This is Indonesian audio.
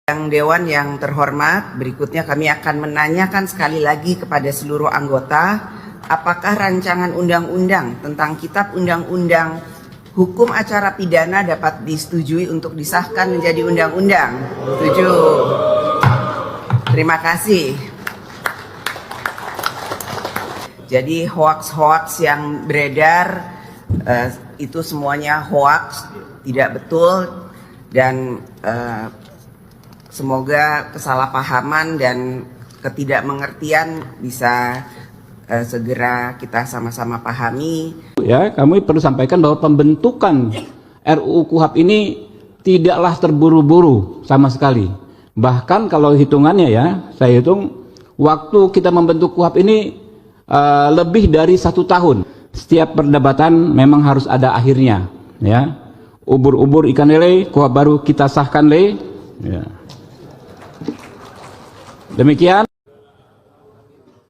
Yang Dewan yang terhormat, berikutnya kami akan menanyakan sekali lagi kepada seluruh anggota, apakah rancangan undang-undang tentang Kitab Undang-Undang Hukum Acara Pidana dapat disetujui untuk disahkan menjadi undang-undang? Setuju. Terima kasih. Jadi hoaks-hoaks yang beredar itu semuanya hoaks, tidak betul, dan semoga kesalahpahaman dan ketidakmengertian bisa segera kita sama-sama pahami. Ya, kami perlu sampaikan bahwa pembentukan RUU KUHP ini tidaklah terburu-buru sama sekali. Bahkan kalau hitungannya ya, saya hitung waktu kita membentuk KUHP ini lebih dari 1 tahun. Setiap perdebatan memang harus ada akhirnya. Ya, ubur-ubur ikan lele, KUHP baru kita sahkan le. Ya. Demikian.